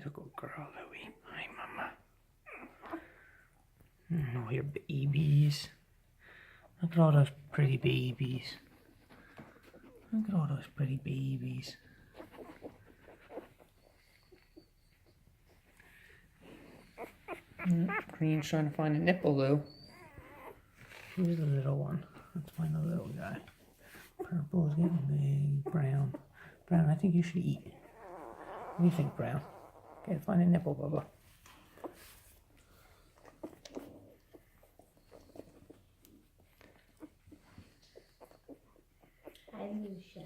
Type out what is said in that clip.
He's a good girl, Louie. Hi, Mama. Oh, your babies. Look at all those pretty babies. Look at all those pretty babies. Green's trying to find a nipple, Lou. Here's the little one. Let's find the little guy. Purple is getting big. Brown. Brown, I think you should eat. What do you think, Brown? Okay, find a nipple, Bubba. Hi, Lucia.